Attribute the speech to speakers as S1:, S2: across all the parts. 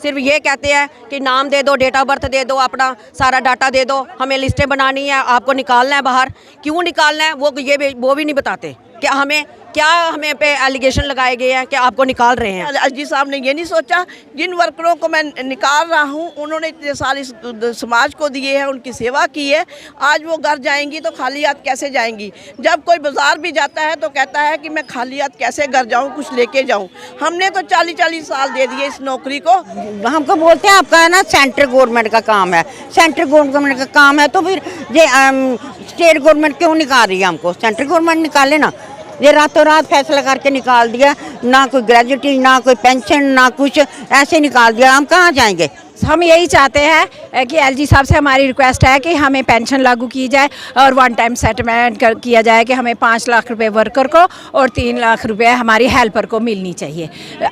S1: सिर्फ ये कहते हैं कि नाम दे दो, डेट ऑफ बर्थ दे दो, अपना सारा डाटा दे दो, हमें लिस्टें बनानी है, आपको निकालना है बाहर। क्यों निकालना है वो भी नहीं बताते कि हमें पे एलिगेशन लगाए गए हैं कि आपको निकाल रहे हैं।
S2: एलजी साहब ने ये नहीं सोचा, जिन वर्करों को मैं निकाल रहा हूँ उन्होंने इतने साल इस समाज को दिए हैं, उनकी सेवा की है। आज वो घर जाएंगी तो खाली हाथ कैसे जाएंगी? जब कोई बाजार भी जाता है तो कहता है कि मैं खाली हाथ कैसे घर जाऊँ, कुछ लेके जाऊँ। हमने तो 40-40 साल दे दिए इस नौकरी को।
S3: हमको बोलते हैं आपका है ना सेंट्रल गवर्नमेंट का काम है, सेंट्रल गवर्नमेंट का काम है, तो फिर ये स्टेट गवर्नमेंट क्यों निकाल रही है हमको? सेंट्रल गवर्नमेंट निकाले ना। ये रातों रात फैसला करके निकाल दिया, ना कोई ग्रेजुएटी, ना कोई पेंशन, ना कुछ, ऐसे निकाल दिया। हम कहाँ जाएंगे?
S4: हम यही चाहते हैं कि एलजी साहब से हमारी रिक्वेस्ट है कि हमें पेंशन लागू की जाए और वन टाइम सेटलमेंट किया जाए कि हमें 5 लाख रुपए वर्कर को और 3 लाख रुपए हमारी हेल्पर को मिलनी चाहिए।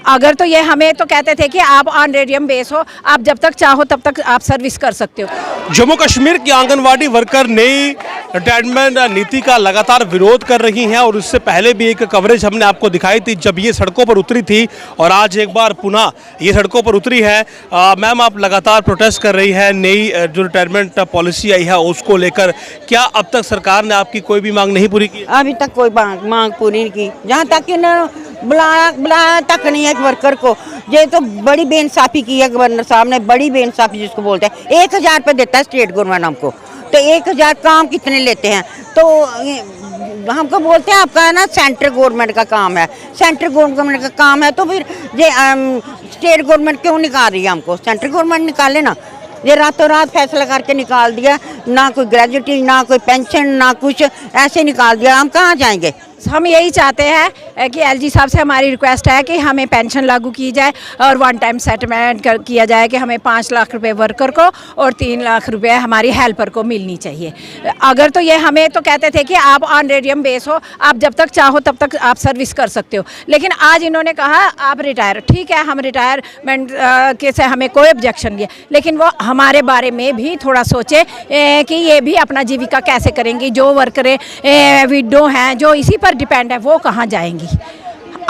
S4: अगर तो ये हमें तो कहते थे कि आप ऑन रेडियम बेस हो, आप जब तक चाहो तब तक आप सर्विस कर सकते हो।
S5: जम्मू कश्मीर की आंगनवाड़ी वर्कर नई रिटायरमेंट नीति का लगातार विरोध कर रही हैं और उससे पहले भी एक कवरेज हमने आपको दिखाई थी जब ये सड़कों पर उतरी थी और आज एक बार पुनः ये सड़कों पर उतरी है। मैम, आप लगातार प्रोटेस्ट कर रही है नई जो रिटायरमेंट पॉलिसी आई है उसको लेकर, क्या अब तक सरकार ने आपकी कोई भी मांग नहीं पूरी की?
S3: अभी तक कोई मांग पूरी नहीं की, जहाँ तक कि उन्होंने बुलाया तक नहीं है एक वर्कर को। ये तो बड़ी बेइंसाफी की है गवर्नर साहब ने, बड़ी बेइंसाफी जिसको बोलते हैं। 1000 रुपये देता है स्टेट गवर्नमेंट हमको, तो 1000 काम कितने लेते हैं? तो हमको बोलते हैं आपका है ना सेंट्रल गवर्नमेंट का काम है, सेंट्रल गवर्नमेंट का काम है, तो फिर ये स्टेट गवर्नमेंट क्यों निकाल रही है हमको? सेंट्रल गवर्नमेंट निकाले ना। ये रातों रात फैसला करके निकाल दिया, ना कोई ग्रेजुएटी, ना कोई पेंशन, ना कुछ, ऐसे निकाल दिया। हम कहाँ जाएंगे?
S4: हम यही चाहते हैं कि एलजी साहब से हमारी रिक्वेस्ट है कि हमें पेंशन लागू की जाए और वन टाइम सेटलमेंट किया जाए कि हमें 5 लाख रुपए वर्कर को और 3 लाख रुपए हमारी हेल्पर को मिलनी चाहिए। अगर तो ये हमें तो कहते थे कि आप ऑन रेडियम बेस हो, आप जब तक चाहो तब तक आप सर्विस कर सकते हो, लेकिन आज इन्होंने कहा आप रिटायर। ठीक है, हम रिटायरमेंट के से हमें कोई ऑब्जेक्शन नहीं है, लेकिन वो हमारे बारे में भी थोड़ा सोचे कि ये भी अपना जीविका कैसे करेंगी। जो वर्करें विडो हैं, जो इसी पर डिपेंड है, वो कहाँ जाएंगी?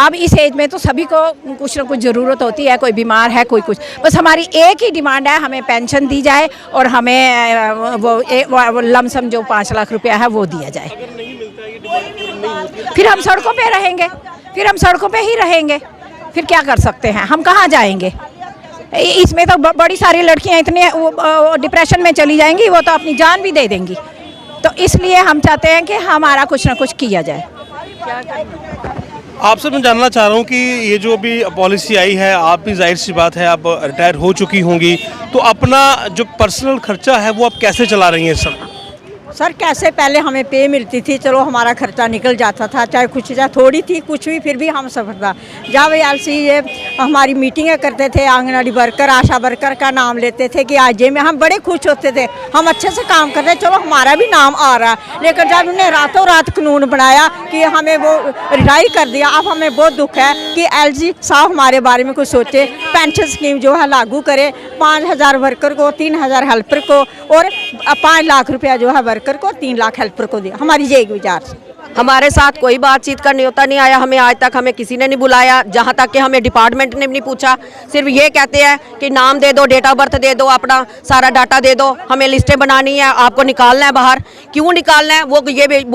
S4: अब इस एज में तो सभी को कुछ ना कुछ ज़रूरत होती है, कोई बीमार है, कोई कुछ। बस हमारी एक ही डिमांड है, हमें पेंशन दी जाए और हमें वो लमसम जो 5 लाख रुपया है वो दिया जाए। फिर हम सड़कों पे रहेंगे, फिर हम सड़कों पे ही रहेंगे, फिर क्या कर सकते हैं? हम कहाँ जाएंगे? इसमें तो बड़ी सारी लड़कियाँ इतने डिप्रेशन में चली जाएंगी, वो तो अपनी जान भी दे देंगी। तो इसलिए हम चाहते हैं कि हमारा कुछ ना कुछ किया जाए।
S5: आपसे मैं जानना चाह रहा हूँ कि ये जो भी पॉलिसी आई है, आप भी जाहिर सी बात है आप रिटायर हो चुकी होंगी, तो अपना जो पर्सनल खर्चा है वो आप कैसे चला रही हैं सर?
S6: सर कैसे, पहले हमें पे मिलती थी, चलो हमारा खर्चा निकल जाता था, चाहे कुछ चाहे थोड़ी थी, कुछ भी, फिर भी हम सफर था। जब एलसी ये हमारी मीटिंगें करते थे, आंगनवाड़ी वर्कर, आशा वर्कर का नाम लेते थे कि आज ये में हम बड़े खुश होते थे, हम अच्छे से काम कर रहे, चलो हमारा भी नाम आ रहा है। लेकिन जब उन्हें रातों रात कानून बनाया कि हमें वो रिटायर कर दिया, अब हमें बहुत दुख है कि एलजी साहब हमारे बारे में कुछ सोचे, पेंशन स्कीम जो है लागू करे, 5000 वर्कर को, 3000 हेल्पर को और 5 लाख रुपया जो है वर्कर को, 3 लाख हेल्पर को दिया। हमारी यही गुजारिश।
S1: हमारे साथ कोई बातचीत का न्योता नहीं आया, हमें आज तक हमें किसी ने नहीं बुलाया, जहाँ तक कि हमें डिपार्टमेंट ने नहीं पूछा। सिर्फ ये कहते हैं कि नाम दे दो, डेट ऑफ बर्थ दे दो, अपना सारा डाटा दे दो, हमें लिस्टें बनानी है, आपको निकालना है बाहर। क्यों निकालना है वो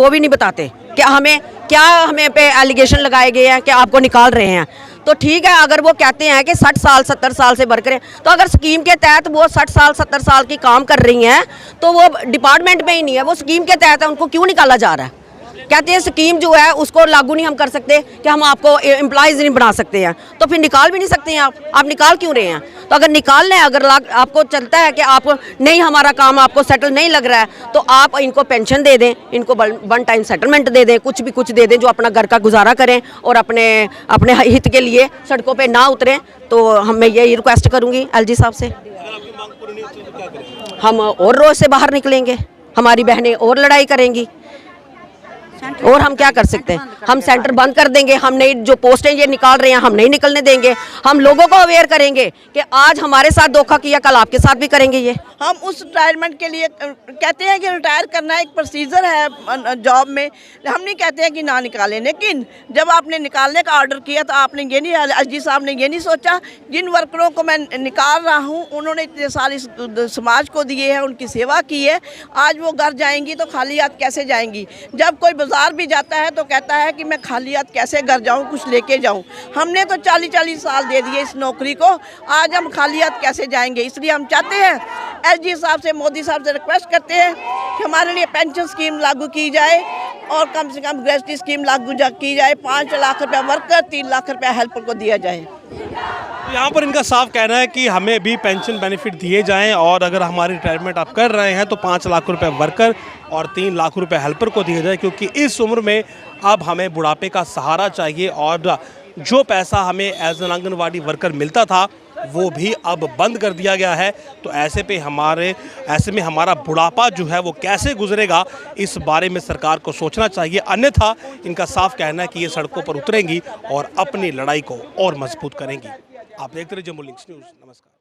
S1: भी नहीं बताते कि हमें पे एलिगेशन लगाए गए हैं कि आपको निकाल रहे हैं। तो ठीक है, अगर वो कहते हैं कि 60 साल 70 साल से वर्कर हैं, तो अगर स्कीम के तहत वो 60 साल 70 साल की काम कर रही हैं तो वो डिपार्टमेंट में ही नहीं है, वो स्कीम के तहत है, उनको क्यों निकाला जा रहा है? कहते हैं स्कीम जो है उसको लागू नहीं हम कर सकते कि हम आपको एम्प्लॉयज़ नहीं बना सकते हैं, तो फिर निकाल भी नहीं सकते हैं आप निकाल क्यों रहे हैं? तो अगर निकाल लें, अगर आपको चलता है कि आप नहीं, हमारा काम आपको सेटल नहीं लग रहा है, तो आप इनको पेंशन दे दें, इनको वन टाइम सेटलमेंट दे दें, कुछ भी कुछ दे दें जो अपना घर का गुजारा करें और अपने हित के लिए सड़कों पर ना उतरें। तो मैं यही रिक्वेस्ट करूँगी एलजी साहब से। हम और रोज़ से बाहर निकलेंगे, हमारी बहनें और लड़ाई करेंगी। और हम क्या कर सकते हैं? हम सेंटर बंद कर देंगे, हम नहीं, जो पोस्टें ये निकाल रहे हैं हम नहीं निकलने देंगे। हम लोगों को अवेयर करेंगे कि आज हमारे साथ धोखा किया, कल आपके साथ भी करेंगे। ये
S2: हम उस रिटायरमेंट के लिए कहते हैं कि रिटायर करना एक प्रोसीजर है जॉब में, हम नहीं कहते हैं कि ना निकालें, लेकिन जब आपने निकालने का ऑर्डर किया तो आपने ये नहीं, एसडी साहब ने ये नहीं सोचा जिन वर्करों को मैं निकाल रहा हूँ उन्होंने इतने साल इस समाज को दिए हैं, उनकी सेवा की है, आज वो घर जाएंगी तो खाली हाथ कैसे जाएंगी? जब कोई बाजार भी जाता है तो कहता है कि मैं खाली हाथ कैसे घर जाऊँ, कुछ लेके जाऊँ। हमने तो 40-40 साल दे दिए इस नौकरी को, आज हम खाली हाथ कैसे जाएंगे? इसलिए हम चाहते हैं एसडी साहब से, मोदी साहब से रिक्वेस्ट करते हैं कि हमारे लिए पेंशन स्कीम लागू की जाए और कम से कम ग्रेजुएटी स्कीम लागू की जाए। 5 लाख रुपया वर्कर, 3 लाख रुपया हेल्पर को दिया जाए।
S5: यहाँ पर इनका साफ कहना है कि हमें भी पेंशन बेनिफिट दिए जाएं और अगर हमारी रिटायरमेंट आप कर रहे हैं तो 5 लाख रुपए वर्कर और 3 लाख रुपए हेल्पर को दिए जाए, क्योंकि इस उम्र में अब हमें बुढ़ापे का सहारा चाहिए और जो पैसा हमें एज एन आंगनवाड़ी वर्कर मिलता था वो भी अब बंद कर दिया गया है। तो ऐसे में हमारा बुढ़ापा जो है वो कैसे गुजरेगा, इस बारे में सरकार को सोचना चाहिए। अन्यथा इनका साफ कहना है कि ये सड़कों पर उतरेंगी और अपनी लड़ाई को और मजबूत करेंगी। आप देखते रहिए जम्मू लिंक्स न्यूज़। नमस्कार।